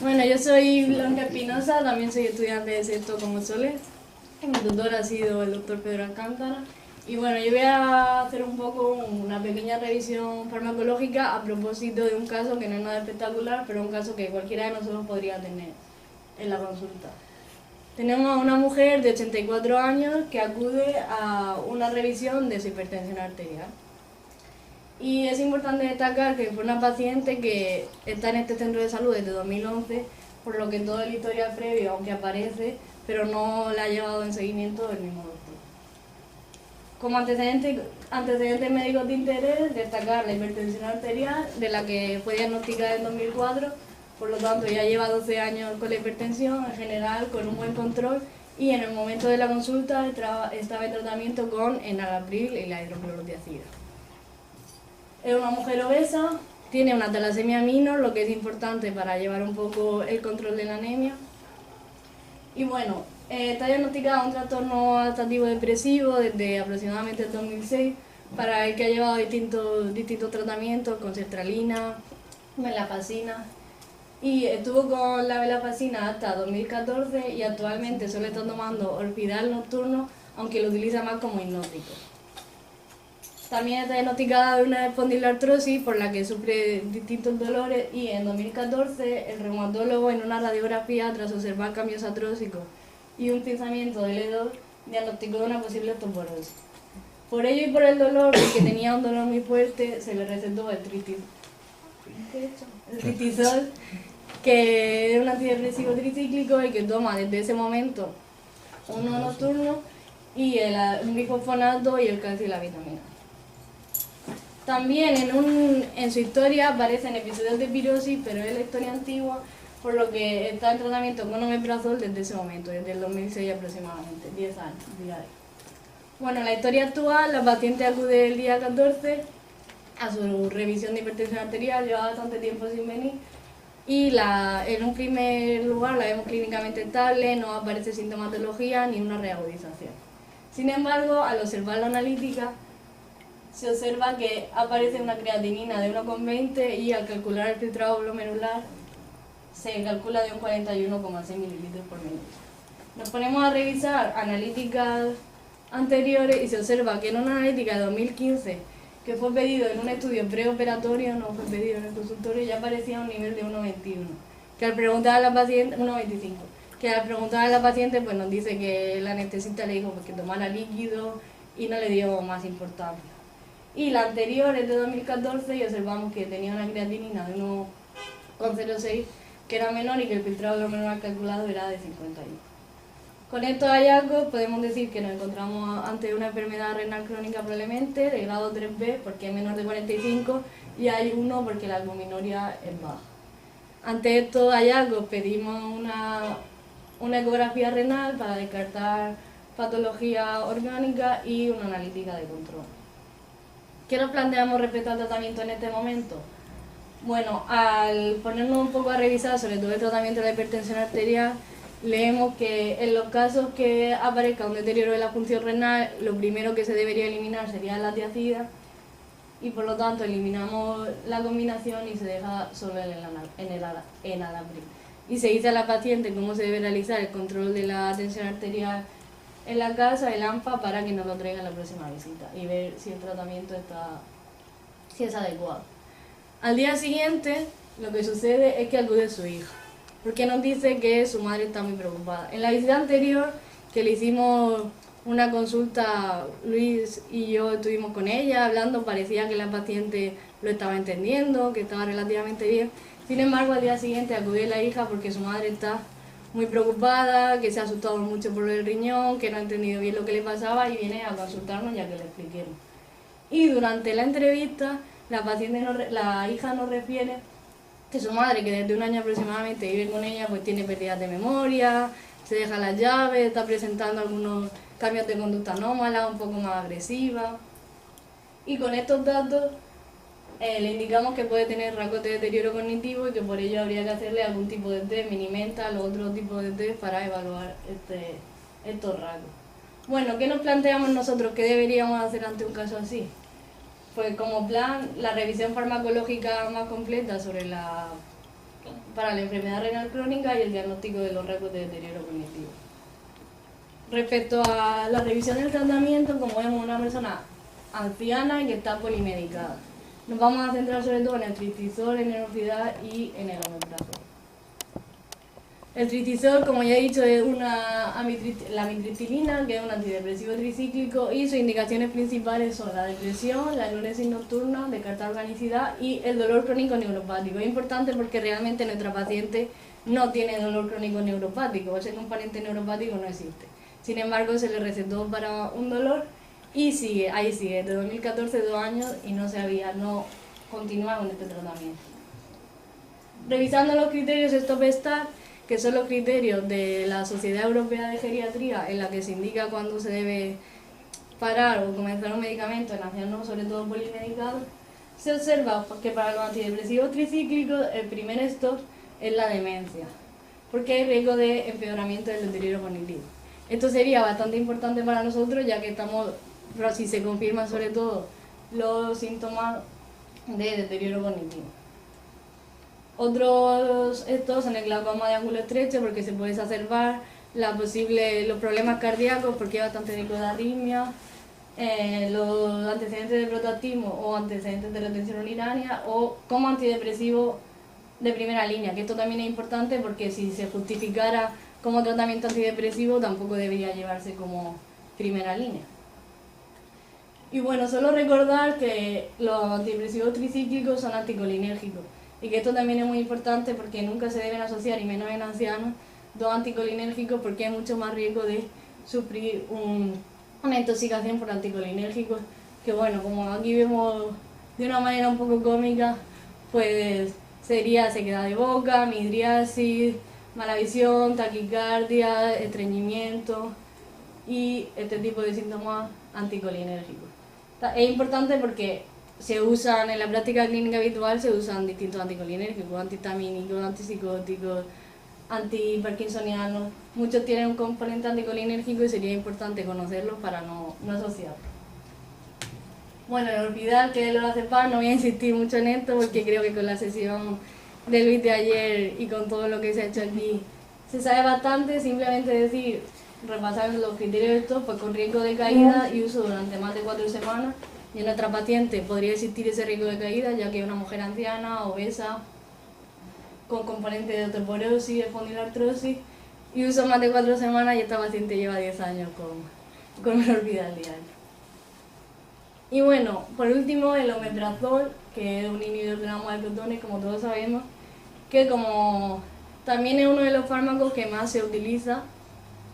Bueno, yo soy Blanca Espinosa, también soy estudiante de sexto como Sole. Mi tutor ha sido el doctor Pedro Alcántara. Y bueno, yo voy a hacer un poco una pequeña revisión farmacológica a propósito de un caso que no es nada espectacular, pero un caso que cualquiera de nosotros podría tener en la consulta. Tenemos a una mujer de 84 años que acude a una revisión de su hipertensión arterial. Y es importante destacar que fue una paciente que está en este centro de salud desde 2011, por lo que todo el historial previo, aunque aparece, pero no le ha llevado en seguimiento el mismo doctor. Como antecedentes médicos de interés, destacar la hipertensión arterial, de la que fue diagnosticada en 2004, por lo tanto ya lleva 12 años con la hipertensión, en general con un buen control, y en el momento de la consulta estaba en tratamiento con enalapril y la hidroclorotiazida. Es una mujer obesa, tiene una talasemia minor, lo que es importante para llevar un poco el control de la anemia. Y bueno, está diagnosticada un trastorno adaptativo depresivo desde aproximadamente el 2006, para el que ha llevado distintos tratamientos con sertralina, venlafaxina. Y estuvo con la venlafaxina hasta 2014 y actualmente solo está tomando Orfidal nocturno, aunque lo utiliza más como hipnótico. También está diagnosticada de una espondiloartrosis por la que sufre distintos dolores, y en 2014 el reumatólogo, en una radiografía tras observar cambios artrósicos y un pinzamiento del E2, diagnosticó una posible osteoporosis. Por ello y por el dolor, porque tenía un dolor muy fuerte, se le recetó el tritizol, que es un antidepresivo tricíclico y que toma desde ese momento uno nocturno, y un bifosfonato y el calcio y la vitamina. También en su historia aparecen episodios de pirosis, pero es la historia antigua, por lo que está en tratamiento con omeprazol desde ese momento, desde el 2006 aproximadamente, 10 años diarios. Bueno, la historia actual, la paciente acude el día 14 a su revisión de hipertensión arterial, lleva bastante tiempo sin venir, y en un primer lugar la vemos clínicamente estable, no aparece sintomatología ni una reagudización. Sin embargo, al observar la analítica, se observa que aparece una creatinina de 1,20 y al calcular el filtrado glomerular se calcula de un 41,6 mililitros por minuto. Nos ponemos a revisar analíticas anteriores y se observa que en una analítica de 2015, que fue pedido en un estudio preoperatorio, no fue pedido en el consultorio, ya aparecía un nivel de 1,21, que al preguntar a la paciente, 1,25, que al preguntar a la paciente pues nos dice que el anestesista le dijo pues, que tomara líquido y no le dio más importancia. Y la anterior es de 2014 y observamos que tenía una creatinina de 1,06, que era menor, y que el filtrado glomerular calculado era de 51. Con estos hallazgos podemos decir que nos encontramos ante una enfermedad renal crónica probablemente de grado 3B, porque es menor de 45, y hay 1 porque la albuminuria es baja. Ante estos hallazgos pedimos una ecografía renal para descartar patología orgánica y una analítica de control. ¿Qué nos planteamos respecto al tratamiento en este momento? Bueno, al ponernos un poco a revisar sobre todo el tratamiento de la hipertensión arterial, leemos que en los casos que aparezca un deterioro de la función renal, lo primero que se debería eliminar sería la tiazida, y por lo tanto eliminamos la combinación y se deja solo el enalapril. Y se dice a la paciente cómo se debe realizar el control de la tensión arterial en la casa, el AMPA, para que nos lo traiga en la próxima visita y ver si el tratamiento si es adecuado. Al día siguiente, lo que sucede es que acude su hija, porque nos dice que su madre está muy preocupada. En la visita anterior, que le hicimos una consulta, Luis y yo estuvimos con ella hablando, parecía que la paciente lo estaba entendiendo, que estaba relativamente bien. Sin embargo, al día siguiente acude la hija porque su madre está muy preocupada, que se ha asustado mucho por el riñón, que no ha entendido bien lo que le pasaba, y viene a consultarnos ya que le expliquemos. Y durante la entrevista, la hija nos refiere que su madre, que desde un año aproximadamente vive con ella, pues tiene pérdidas de memoria, se deja las llaves, está presentando algunos cambios de conducta anómala, un poco más agresiva. Y con estos datos le indicamos que puede tener rasgos de deterioro cognitivo y que por ello habría que hacerle algún tipo de test, mini-mental o otro tipo de test para evaluar estos rasgos. Bueno, ¿qué nos planteamos nosotros? ¿Qué deberíamos hacer ante un caso así? Pues como plan, la revisión farmacológica más completa sobre la para la enfermedad renal crónica y el diagnóstico de los rasgos de deterioro cognitivo. Respecto a la revisión del tratamiento, como vemos, una persona anciana y que está polimedicada. Nos vamos a centrar sobre todo en el tristisol, en el enoxidal y en el omeprazol. El tristisol, como ya he dicho, es la amitriptilina, que es un antidepresivo tricíclico, y sus indicaciones principales son la depresión, la enuresis nocturna, descartar organicidad y el dolor crónico neuropático. Es importante porque realmente nuestra paciente no tiene dolor crónico neuropático, ese componente neuropático no existe. Sin embargo, se le recetó para un dolor y ahí sigue, de 2014, 2 años, y no continúa con este tratamiento. Revisando los criterios Stop-Start, que son los criterios de la Sociedad Europea de Geriatría, en la que se indica cuándo se debe parar o comenzar un medicamento en ancianos, sobre todo polimedicados, se observa que para los antidepresivos tricíclicos el primer stop es la demencia, porque hay riesgo de empeoramiento del deterioro cognitivo. Esto sería bastante importante para nosotros, ya que si se confirman sobre todo los síntomas de deterioro cognitivo. Otros estos son el glaucoma de ángulo estrecho, porque se puede exacerbar los problemas cardíacos, porque hay bastante riesgo de arritmia, los antecedentes de protoactismo o antecedentes de retención urinaria, o como antidepresivo de primera línea, que esto también es importante porque si se justificara como tratamiento antidepresivo tampoco debería llevarse como primera línea. Y bueno, solo recordar que los antidepresivos tricíclicos son anticolinérgicos, y que esto también es muy importante porque nunca se deben asociar, y menos en ancianos, dos anticolinérgicos, porque hay mucho más riesgo de sufrir una intoxicación por anticolinérgicos, que bueno, como aquí vemos de una manera un poco cómica, pues sería sequedad de boca, midriasis, mala visión, taquicardia, estreñimiento y este tipo de síntomas anticolinérgicos. Es importante porque se usan en la práctica clínica habitual, se usan distintos anticolinérgicos, antihistamínicos, antipsicóticos, antiparkinsonianos. Muchos tienen un componente anticolinérgico y sería importante conocerlos para no asociarlos. Bueno, el orfidal, que es el lorazepam, no voy a insistir mucho en esto porque creo que con la sesión de Luis de ayer y con todo lo que se ha hecho aquí se sabe bastante. Simplemente decir, repasar los criterios de esto, pues con riesgo de caída y uso durante más de 4 semanas. Y en nuestra paciente podría existir ese riesgo de caída, ya que es una mujer anciana, obesa, con componente de osteoporosis, espondiloartrosis, y uso más de 4 semanas, y esta paciente lleva 10 años con el orfidal diario. Y bueno, por último, el omeprazol, que es un inhibidor de la moda de protones, como todos sabemos, que como también es uno de los fármacos que más se utiliza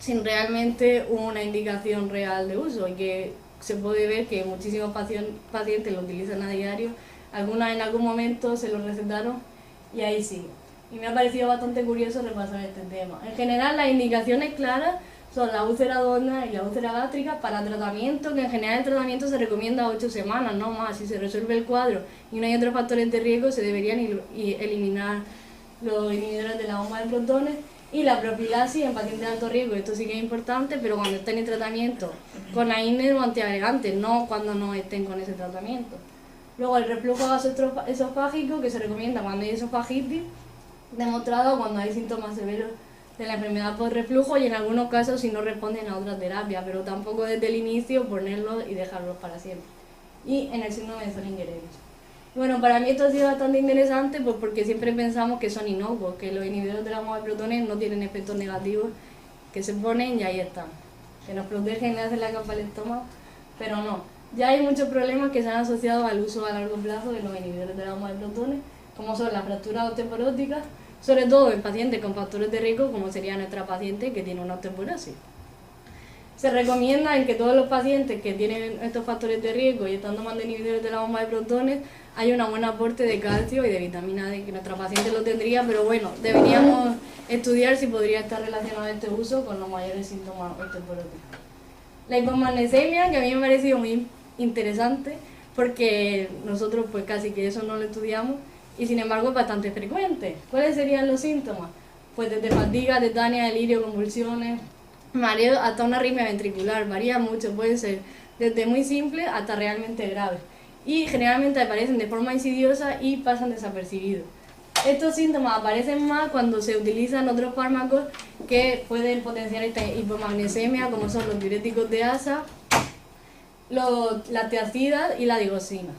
sin realmente una indicación real de uso, y que se puede ver que muchísimos pacientes lo utilizan a diario, algunas en algún momento se lo recetaron y ahí sigue. Y me ha parecido bastante curioso repasar este tema. En general, las indicaciones claras son la úlcera duodenal y la úlcera gástrica para tratamiento, que en general el tratamiento se recomienda 8 semanas, no más. Si se resuelve el cuadro y no hay otros factores de riesgo, se deberían eliminar los inhibidores de la bomba de protones. Y la profilaxis en pacientes de alto riesgo, esto sí que es importante, pero cuando estén en tratamiento con AINES o antiagregantes, no cuando no estén con ese tratamiento. Luego el reflujo gastroesofágico, que se recomienda cuando hay esofagitis, demostrado cuando hay síntomas severos de la enfermedad por reflujo y en algunos casos si no responden a otra terapia, pero tampoco desde el inicio ponerlos y dejarlos para siempre. Y en el síndrome de Zollinger-Ellison. Bueno, para mí esto ha sido bastante interesante, pues porque siempre pensamos que son inocuos, que los inhibidores de la moda de protones no tienen efectos negativos, que se ponen y ahí están, que nos protegen y hacen la capa al estómago, pero no. Ya hay muchos problemas que se han asociado al uso a largo plazo de los inhibidores de la moda de protones, como son las fracturas osteoporóticas, sobre todo en pacientes con factores de riesgo, como sería nuestra paciente que tiene una osteoporosis. Se recomienda en que todos los pacientes que tienen estos factores de riesgo y están tomando inhibidores de la bomba de protones hay un buen aporte de calcio y de vitamina D, que nuestra paciente lo tendría, pero bueno, deberíamos estudiar si podría estar relacionado este uso con los mayores síntomas osteoporóticos. La hipomagnesemia, que a mí me ha parecido muy interesante, porque nosotros pues casi que eso no lo estudiamos, y sin embargo es bastante frecuente. ¿Cuáles serían los síntomas? Pues desde fatiga, tetania, delirio, convulsiones, mareo, hasta una arritmia ventricular. Varía mucho, pueden ser desde muy simple hasta realmente graves. Y generalmente aparecen de forma insidiosa y pasan desapercibidos. estos síntomas aparecen más cuando se utilizan otros fármacos que pueden potenciar esta hipomagnesemia, como son los diuréticos de asa, la tiacidas y la digoxina.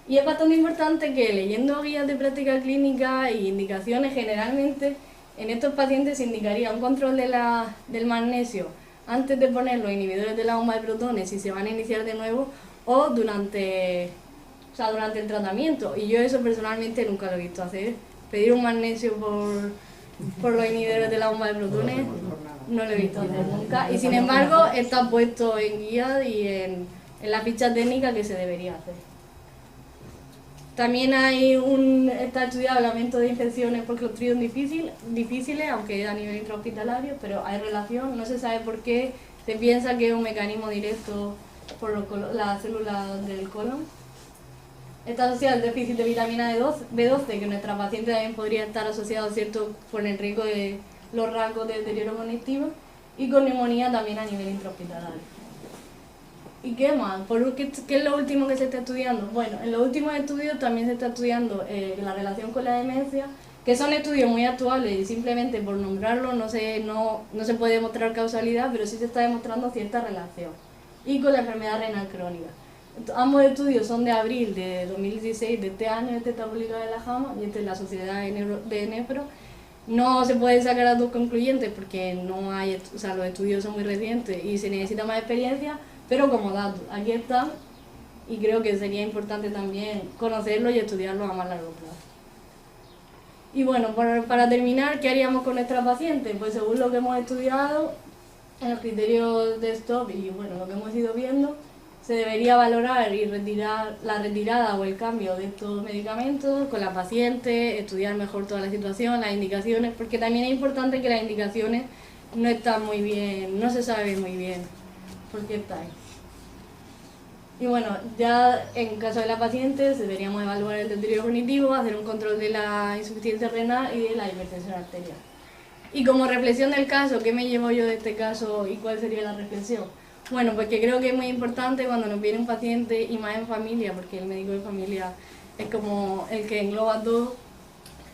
Y es bastante importante que leyendo guías de práctica clínica e indicaciones, generalmente en estos pacientes se indicaría un control del magnesio antes de poner los inhibidores de la bomba de protones si se van a iniciar de nuevo o durante el tratamiento. Y yo eso personalmente nunca lo he visto hacer. Pedir un magnesio por los inhibidores de la bomba de protones no lo he visto hacer nunca. Y sin embargo está puesto en guías y en la ficha técnica que se debería hacer. También está estudiado el aumento de infecciones por Clostridium difíciles, aunque a nivel intrahospitalario, pero hay relación, no se sabe por qué, se piensa que es un mecanismo directo por las células del colon. Está asociado al déficit de vitamina B12, que nuestra paciente también podría estar asociado, ¿cierto?, con el riesgo de los rasgos de deterioro cognitivo, y con neumonía también a nivel intrahospitalario. ¿Y qué más? ¿Qué es lo último que se está estudiando? Bueno, en los últimos estudios también se está estudiando la relación con la demencia, que son estudios muy actuales y simplemente por nombrarlo no se puede demostrar causalidad, pero sí se está demostrando cierta relación. Y con la enfermedad renal crónica. Ambos estudios son de abril de 2016, de este año, este está publicado en la JAMA y este es la Sociedad de Nefro. No se pueden sacar datos concluyentes porque no hay, los estudios son muy recientes y se necesita más experiencia, pero como datos, aquí están y creo que sería importante también conocerlos y estudiarlos a más largo plazo. Y bueno, para terminar, ¿qué haríamos con nuestra paciente? Pues según lo que hemos estudiado, en los criterios de STOP y bueno, lo que hemos ido viendo, se debería valorar la retirada o el cambio de estos medicamentos con la paciente, estudiar mejor toda la situación, las indicaciones, porque también es importante que las indicaciones no están muy bien, no se sabe muy bien por qué está ahí. Y bueno, ya en caso de la paciente deberíamos evaluar el deterioro cognitivo, hacer un control de la insuficiencia renal y de la hipertensión arterial. Y como reflexión del caso, ¿qué me llevo yo de este caso y cuál sería la reflexión? Bueno, porque creo que es muy importante cuando nos viene un paciente y más en familia, porque el médico de familia es como el que engloba todo,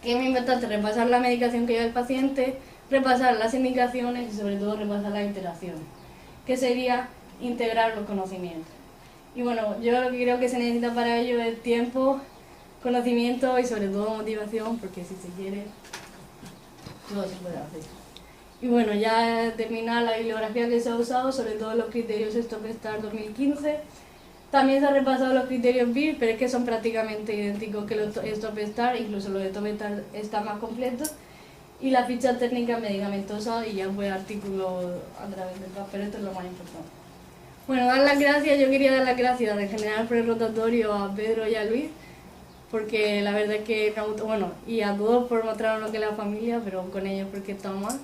que es muy importante repasar la medicación que lleva el paciente, repasar las indicaciones y sobre todo repasar las interacciones, que sería integrar los conocimientos. Y bueno, yo lo que creo que se necesita para ello es tiempo, conocimiento y sobre todo motivación, porque si se quiere, todo se puede hacer. Y bueno, ya terminar la bibliografía que se ha usado, sobre todo los criterios STOP STAR 2015. También se han repasado los criterios BIR, pero es que son prácticamente idénticos que los STOP STAR, incluso los de STOP STAR están más completos. Y la ficha técnica medicamentosa y ya fue artículo a través del PAP, pero esto es lo más importante. Bueno, dar las gracias, yo quería dar las gracias en general por el rotatorio a Pedro y a Luis, porque la verdad es que me gustó, bueno, y a todos por mostrarnos lo que es la familia, pero con ellos porque estamos más.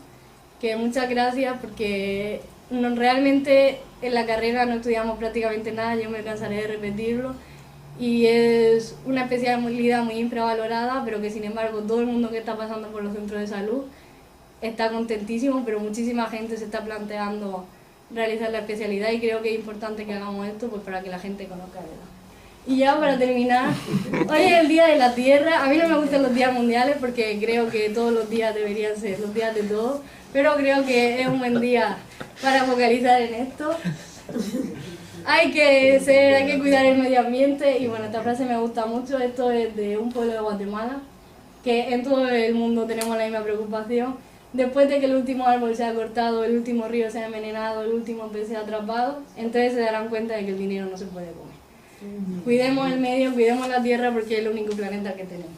Que muchas gracias porque realmente en la carrera no estudiamos prácticamente nada, yo me cansaré de repetirlo y es una especialidad muy infravalorada, pero que sin embargo todo el mundo que está pasando por los centros de salud está contentísimo, pero muchísima gente se está planteando realizar la especialidad y creo que es importante que hagamos esto pues para que la gente conozca de verdad. Y ya para terminar, hoy es el Día de la Tierra. A mí no me gustan los días mundiales porque creo que todos los días deberían ser los días de todos, pero creo que es un buen día para focalizar en esto. Hay que cuidar el medio ambiente y bueno, esta frase me gusta mucho. Esto es de un pueblo de Guatemala, que en todo el mundo tenemos la misma preocupación. Después de que el último árbol se ha cortado, el último río se ha envenenado, el último pez se ha atrapado, entonces se darán cuenta de que el dinero no se puede comer. Cuidemos el medio, cuidemos la tierra porque es el único planeta que tenemos.